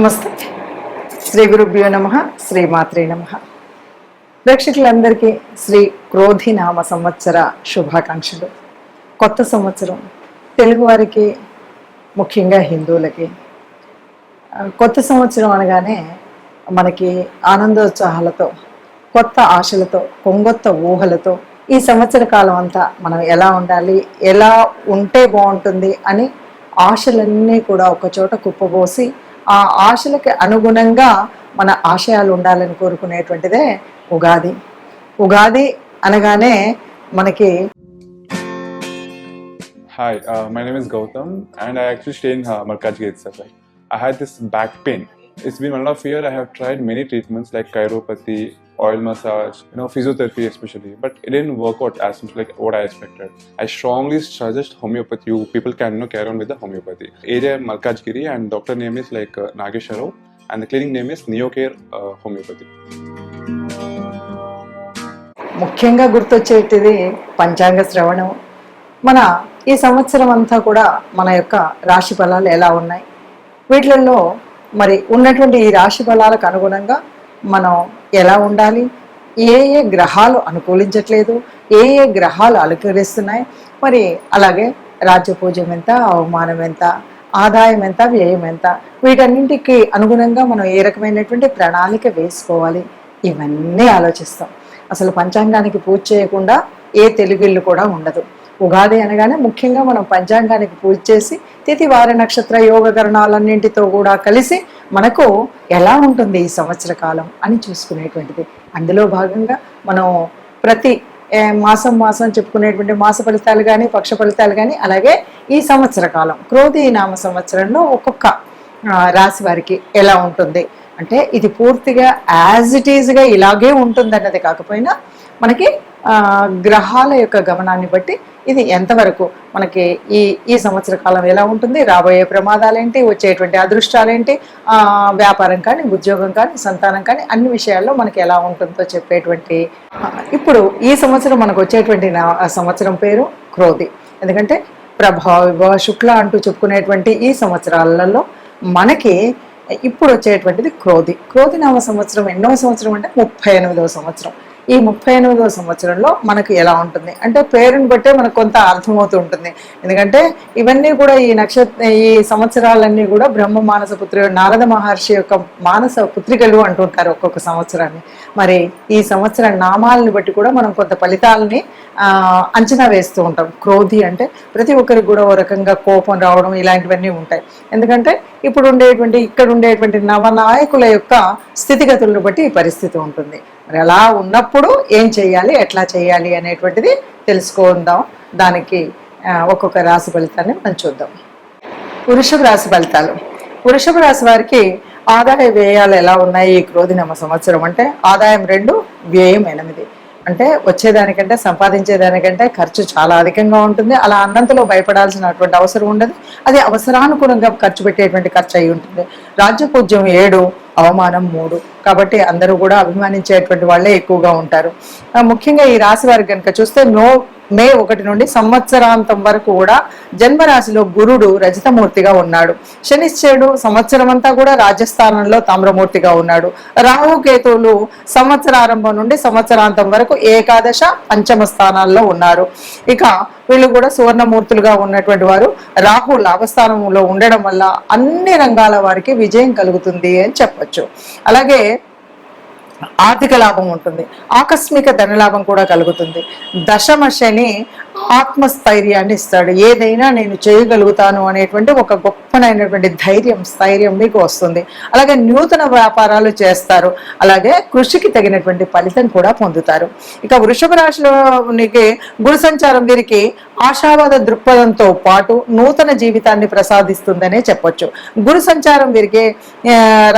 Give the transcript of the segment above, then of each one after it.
నమస్తే. శ్రీ గురుభ్యో నమః. శ్రీమాత్రే నమః. ప్రేక్షకులందరికీ శ్రీ క్రోధినామ సంవత్సర శుభాకాంక్షలు. కొత్త సంవత్సరం తెలుగువారికి, ముఖ్యంగా హిందువులకి కొత్త సంవత్సరం అనగానే మనకి ఆనందోత్సాహాలతో, కొత్త ఆశలతో, కొంగొత్త ఊహలతో ఈ సంవత్సర కాలం అంతా మనం ఎలా ఉండాలి, ఎలా ఉంటే బాగుంటుంది అని ఆశలన్నీ కూడా ఒకచోట కుప్పబోసి ఆ ఆశలకి అనుగుణంగా మన ఆశయాలు ఉండాలని కోరుకునేటువంటిదే ఉగాది. ఉగాది అనగానే మనకి Hi, my name is Gautam and I actually stay in Malkajgiri itself. I had this back pain. It's been 1.5 years. I have tried many treatments like chiropathy, oil massage, physiotherapy especially, but it didn't work out as much like what I expected. I strongly suggest homeopathy. You people can carry on with the homeopathy. Area Malkajgiri and doctor name is like Nageshwar and the clinic name is Neocare Homeopathy. ముఖ్యంగా గుర్తొచ్చేటిది పంచాంగ శ్రవణం. మన ఈ సంవత్సరం అంతా కూడా మన యొక్క రాశి ఫలాలు ఎలా ఉన్నాయి, వీటిల్లో మరి ఉన్నటువంటి ఈ రాశి ఫలాలకు అనుగుణంగా మనం ఎలా ఉండాలి, ఏ ఏ గ్రహాలు అనుకూలించట్లేదు, ఏ ఏ గ్రహాలు అనుకరిస్తున్నాయి, మరి అలాగే రాజ్యపూజ్యం ఎంత, అవమానం ఎంత, ఆదాయం ఎంత, వ్యయం ఎంత, వీటన్నింటికి అనుగుణంగా మనం ఏ రకమైనటువంటి ప్రణాళిక వేసుకోవాలి, ఇవన్నీ ఆలోచిస్తాం. అసలు పంచాంగానికి పూజ చేయకుండా ఏ తెలుగిల్లు కూడా ఉండదు. ఉగాది అనగానే ముఖ్యంగా మనం పంచాంగానికి పూజ చేసి తిథి వార నక్షత్ర యోగకరణాలన్నింటితో కూడా కలిసి మనకు ఎలా ఉంటుంది ఈ సంవత్సర కాలం అని చూసుకునేటువంటిది. అందులో భాగంగా మనం ప్రతి మాసం చెప్పుకునేటువంటి మాస ఫలితాలు కానీ, పక్ష ఫలితాలు కానీ, అలాగే ఈ సంవత్సర కాలం క్రోధి నామ సంవత్సరంలో ఒక్కొక్క రాశి వారికి ఎలా ఉంటుంది అంటే ఇది పూర్తిగా యాజ్ ఇట్ ఈజ్గా ఇలాగే ఉంటుందన్నది కాకపోయినా మనకి గ్రహాల యొక్క గమనాన్ని బట్టి ఇది ఎంతవరకు మనకి ఈ సంవత్సర కాలం ఎలా ఉంటుంది, రాబోయే ప్రమాదాలేంటి, వచ్చేటువంటి అదృష్టాలేంటి, వ్యాపారం కానీ, ఉద్యోగం కానీ, సంతానం కానీ, అన్ని విషయాల్లో మనకి ఎలా ఉంటుందో చెప్పేటువంటి ఇప్పుడు ఈ సంవత్సరం మనకు వచ్చేటువంటి సంవత్సరం పేరు క్రోధి. ఎందుకంటే ప్రభావ శుక్ల అంటూ చెప్పుకునేటువంటి ఈ సంవత్సరాలలో మనకి ఇప్పుడు వచ్చేటువంటిది క్రోధి నామ సంవత్సరం. ఎన్నో సంవత్సరం అంటే 38వ సంవత్సరం. ఈ 38వ సంవత్సరంలో మనకు ఎలా ఉంటుంది అంటే పేరుని బట్టే మనకు కొంత అర్థమవుతూ ఉంటుంది. ఎందుకంటే ఇవన్నీ కూడా ఈ సంవత్సరాలన్నీ కూడా బ్రహ్మ మానస నారద మహర్షి యొక్క మానస పుత్రికలు అంటుంటారు ఒక్కొక్క సంవత్సరాన్ని. మరి ఈ సంవత్సర నామాలని బట్టి కూడా మనం కొంత ఫలితాలని అంచనా వేస్తూ ఉంటాం. క్రోధి అంటే ప్రతి ఒక్కరికి కూడా ఓ రకంగా కోపం రావడం ఇలాంటివన్నీ ఉంటాయి. ఎందుకంటే ఇక్కడ ఉండేటువంటి నవనాయకుల యొక్క స్థితిగతులను బట్టి ఈ పరిస్థితి ఉంటుంది. మరి అలా ఉన్నప్పుడు ఏం చేయాలి, ఎట్లా చేయాలి అనేటువంటిది తెలుసుకుందాం. దానికి ఒక్కొక్క రాశి ఫలితాన్ని మనం చూద్దాం. వృషభ రాశి ఫలితాలు. వృషభ రాశి వారికి ఆదాయ వ్యయాలు ఎలా ఉన్నాయి ఈ క్రోధినామ సంవత్సరం అంటే ఆదాయం 2, వ్యయం 8. అంటే వచ్చేదానికంటే సంపాదించేదానికంటే ఖర్చు చాలా అధికంగా ఉంటుంది. అలా అన్నంతలో భయపడాల్సినటువంటి అవసరం ఉండదు. అది అవసరానుగుణంగా ఖర్చు పెట్టేటువంటి ఖర్చు అయి ఉంటుంది. రాజ్యపూజ్యం 7, అవమానం 3. కాబట్టి అందరూ కూడా అభిమానించేటువంటి వాళ్ళే ఎక్కువగా ఉంటారు. ముఖ్యంగా ఈ రాశి వారికి కనుక చూస్తే మే 1 నుండి సంవత్సరాంతం వరకు కూడా జన్మరాశిలో గురుడు రజితమూర్తిగా ఉన్నాడు. శనిశ్చరుడు సంవత్సరం అంతా కూడా రాజస్థానంలో తామ్రమూర్తిగా ఉన్నాడు. రాహుకేతువులు సంవత్సరారంభం నుండి సంవత్సరాంతం వరకు ఏకాదశ, పంచమ స్థానాల్లో ఉన్నారు. ఇక వీళ్ళు కూడా సువర్ణమూర్తులుగా ఉన్నటువంటి వారు. రాహు లాభస్థానంలో ఉండడం వల్ల అన్ని రంగాల వారికి విజయం కలుగుతుంది అని చెప్పచ్చు. అలాగే ఆర్థిక లాభం ఉంటుంది, ఆకస్మిక ధనలాభం కూడా కలుగుతుంది. దశమ శని ఆత్మస్థైర్యాన్ని ఇస్తాడు. ఏదైనా నేను చేయగలుగుతాను అనేటువంటి ఒక గొప్పనైనటువంటి స్థైర్యం మీకు వస్తుంది. అలాగే నూతన వ్యాపారాలు చేస్తారు. అలాగే కృషికి తగినటువంటి ఫలితం కూడా పొందుతారు. ఇక వృషభ రాశిలోనికి గురు సంచారం వీరికి ఆశావాద దృక్పథంతో పాటు నూతన జీవితాన్ని ప్రసాదిస్తుందనే చెప్పొచ్చు. గురు సంచారం వీరికి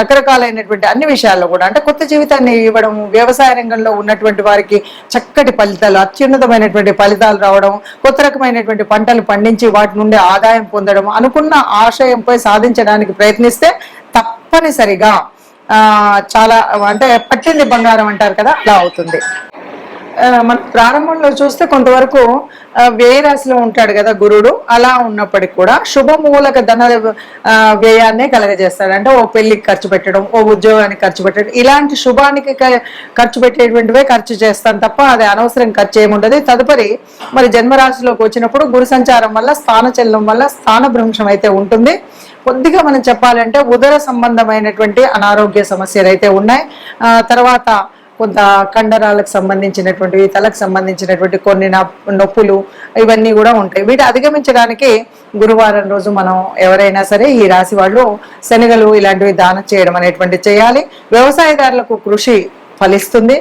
రకరకాలైనటువంటి అన్ని విషయాల్లో కూడా అంటే కొత్త జీవితాన్ని ఇవ్వడం, వ్యవసాయ రంగంలో ఉన్నటువంటి వారికి చక్కటి ఫలితాలు, అత్యున్నతమైనటువంటి ఫలితాలు రావడం, కొత్త రకమైనటువంటి పంటలు పండించి వాటి నుండి ఆదాయం పొందడం, అనుకున్న ఆశయంపై సాధించడానికి ప్రయత్నిస్తే తప్పనిసరిగా చాలా అంటే పట్టింది బంగారం అంటారు కదా, అలా అవుతుంది. మన ప్రారంభంలో చూస్తే కొంతవరకు వ్యయ రాశిలో ఉంటాడు కదా గురుడు, అలా ఉన్నప్పటికీ కూడా శుభమూలక ధన వ్యయాన్నే కలగజేస్తాడు. అంటే ఓ పెళ్లికి ఖర్చు పెట్టడం, ఓ ఉద్యోగానికి ఖర్చు పెట్టడం, ఇలాంటి శుభానికి ఖర్చు పెట్టేటువంటివే ఖర్చు చేస్తాను తప్ప అది అనవసరం ఖర్చు ఏముండదు. తదుపరి మరి జన్మరాశిలోకి వచ్చినప్పుడు గురు సంచారం వల్ల, స్థానచలనం వల్ల స్థానభ్రంశం అయితే ఉంటుంది. కొద్దిగా మనం చెప్పాలంటే ఉదర సంబంధమైనటువంటి అనారోగ్య సమస్యలు అయితే ఉన్నాయి. తర్వాత కొంత కండరాలకు సంబంధించినటువంటివి, తలకు సంబంధించినటువంటి కొన్ని నొప్పులు ఇవన్నీ కూడా ఉంటాయి. వీటి అధిగమించడానికి గురువారం రోజు మనం ఎవరైనా సరే ఈ రాశి వాళ్ళు శనగలు ఇలాంటివి దానం చేయడం అనేటువంటివి చేయాలి. వ్యవసాయదారులకు కృషి ఫలిస్తుంది.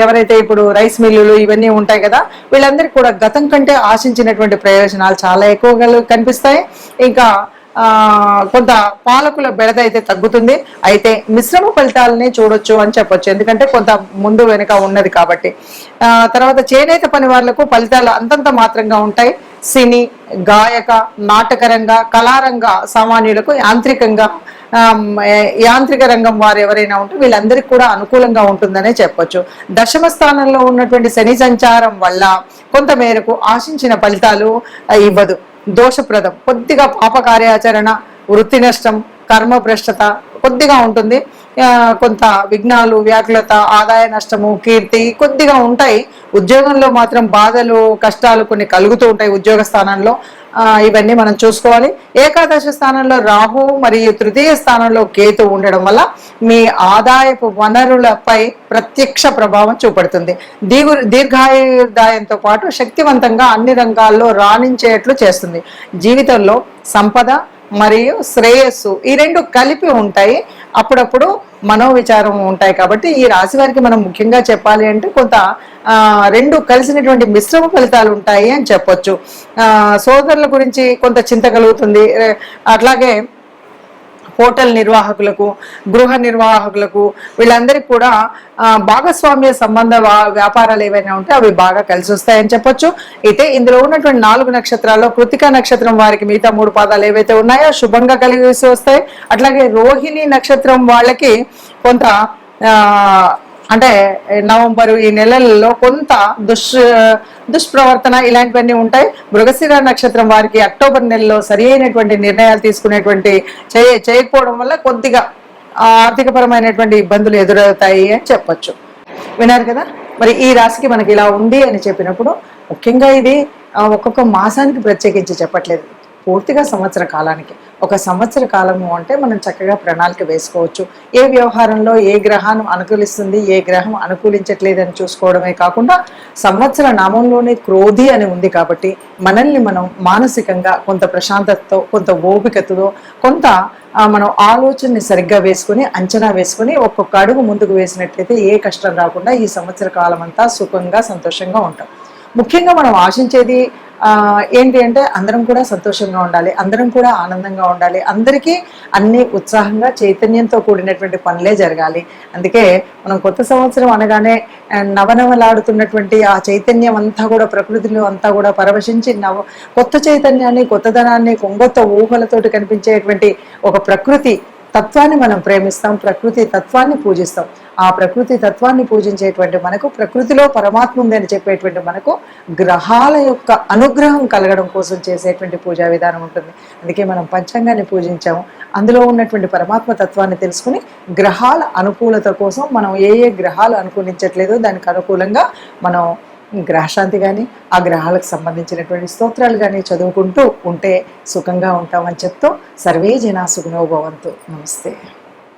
ఎవరైతే ఇప్పుడు రైస్ మిల్లులు ఇవన్నీ ఉంటాయి కదా, వీళ్ళందరికీ కూడా గతం కంటే ఆశించినటువంటి ప్రయోజనాలు చాలా ఎక్కువగా కనిపిస్తాయి. ఇంకా కొంత పాలకుల బెడద అయితే తగ్గుతుంది. అయితే మిశ్రమ ఫలితాలని చూడొచ్చు అని చెప్పొచ్చు, ఎందుకంటే కొంత ముందు వెనుక ఉన్నది కాబట్టి. తర్వాత చేనేత పని వాళ్ళకు ఫలితాలు అంతంత మాత్రంగా ఉంటాయి. సినీ, గాయక, నాటకరంగా, కళారంగ సామాన్యులకు యాంత్రిక రంగం వారు ఎవరైనా ఉంటే వీళ్ళందరికీ కూడా అనుకూలంగా ఉంటుందనే చెప్పొచ్చు. దశమ స్థానంలో ఉన్నటువంటి శని సంచారం వల్ల కొంత మేరకు ఆశించిన ఫలితాలు ఇవ్వదు, దోషప్రదం. కొద్దిగా పాప కార్యాచరణ, వృత్తి నష్టం, కర్మ భ్రష్టత కొద్దిగా ఉంటుంది. కొంత విఘ్నాలు, వ్యాకులత, ఆదాయ నష్టము, కీర్తి కొద్దిగా ఉంటాయి. ఉద్యోగంలో మాత్రం బాధలు, కష్టాలు కొన్ని కలుగుతూ ఉంటాయి ఉద్యోగ స్థానంలో. ఇవన్నీ మనం చూసుకోవాలి. ఏకాదశ స్థానంలో రాహు మరియు తృతీయ స్థానంలో కేతు ఉండడం వల్ల మీ ఆదాయపు వనరులపై ప్రత్యక్ష ప్రభావం చూపడుతుంది. దీర్ఘాయుర్దాయంతో పాటు శక్తివంతంగా అన్ని రంగాల్లో రాణించేట్లు చేస్తుంది. జీవితంలో సంపద మరియు శ్రేయస్సు ఈ రెండు కలిపి ఉంటాయి. అప్పుడప్పుడు మనోవిచారం ఉంటాయి. కాబట్టి ఈ రాశి వారికి మనం ముఖ్యంగా చెప్పాలి అంటే కొంత రెండు కలిసినటువంటి మిశ్రమ ఫలితాలు ఉంటాయి అని చెప్పొచ్చు. సోదరుల గురించి కొంత చింత కలుగుతుంది. అట్లాగే హోటల్ నిర్వాహకులకు, గృహ నిర్వాహకులకు వీళ్ళందరికీ కూడా భాగస్వామ్య సంబంధ వ్యాపారాలు ఏవైనా ఉంటే అవి బాగా కలిసి వస్తాయని చెప్పొచ్చు. అయితే ఇందులో ఉన్నటువంటి 4 నక్షత్రాల్లో కృతికా నక్షత్రం వారికి మిగతా 3 పాదాలు ఏవైతే ఉన్నాయో శుభంగా కలిసి వస్తాయి. అట్లాగే రోహిణి నక్షత్రం వాళ్ళకి కొంత అంటే నవంబరు ఈ నెలల్లో కొంత దుష్ప్రవర్తన ఇలాంటివన్నీ ఉంటాయి. మృగశిర నక్షత్రం వారికి అక్టోబర్ నెలలో సరి అయినటువంటి నిర్ణయాలు తీసుకునేటువంటి చేయకపోవడం వల్ల కొద్దిగా ఆర్థికపరమైనటువంటి ఇబ్బందులు ఎదురవుతాయి అని చెప్పొచ్చు. విన్నారు కదా, మరి ఈ రాశికి మనకి ఇలా ఉంది అని చెప్పినప్పుడు ముఖ్యంగా ఇది ఒక్కొక్క మాసానికి ప్రత్యేకించి చెప్పట్లేదు, పూర్తిగా సంవత్సర కాలానికి. ఒక సంవత్సర కాలము అంటే మనం చక్కగా ప్రణాళిక వేసుకోవచ్చు. ఏ వ్యవహారంలో ఏ గ్రహాన్ని అనుకూలిస్తుంది, ఏ గ్రహం అనుకూలించట్లేదని చూసుకోవడమే కాకుండా సంవత్సర నామంలోనే క్రోధి అని ఉంది కాబట్టి మనల్ని మనం మానసికంగా కొంత ప్రశాంతతతో, కొంత ఓపికతో, కొంత మనం ఆలోచనని సరిగ్గా వేసుకుని, అంచనా వేసుకుని ఒక్కొక్క అడుగు ముందుకు వేసినట్లయితే ఏ కష్టం రాకుండా ఈ సంవత్సర కాలం అంతా సుఖంగా సంతోషంగా ఉంటాం. ముఖ్యంగా మనం ఆశించేది ఏంటి అంటే అందరం కూడా సంతోషంగా ఉండాలి, అందరం కూడా ఆనందంగా ఉండాలి, అందరికీ అన్ని ఉత్సాహంగా చైతన్యంతో కూడినటువంటి పనులే జరగాలి. అందుకే మనం కొత్త సంవత్సరం అనగానే నవనవలాడుతున్నటువంటి ఆ చైతన్యం అంతా కూడా ప్రకృతిలో అంతా కూడా పరవశించి కొత్త చైతన్యాన్ని, కొత్తదనాన్ని, కొంగొత్త ఊహలతోటి కనిపించేటువంటి ఒక ప్రకృతి తత్వాన్ని మనం ప్రేమిస్తాం, ప్రకృతి తత్వాన్ని పూజిస్తాం. ఆ ప్రకృతి తత్వాన్ని పూజించేటువంటి మనకు, ప్రకృతిలో పరమాత్మ ఉంది అని చెప్పేటువంటి మనకు గ్రహాల యొక్క అనుగ్రహం కలగడం కోసం చేసేటువంటి పూజా విధానం ఉంటుంది. అందుకే మనం పంచాంగాన్ని పూజించాము. అందులో ఉన్నటువంటి పరమాత్మ తత్వాన్ని తెలుసుకుని గ్రహాల అనుకూలత కోసం మనం ఏ గ్రహాలు అనుకూలించట్లేదో దానికి అనుకూలంగా మనం గ్రహశాంతి కానీ, ఆ గ్రహాలకు సంబంధించినటువంటి స్తోత్రాలు కానీ చదువుకుంటూ ఉంటే సుఖంగా ఉంటామని చెప్తూ సర్వే జనా సుఖినో భవంతు. నమస్తే.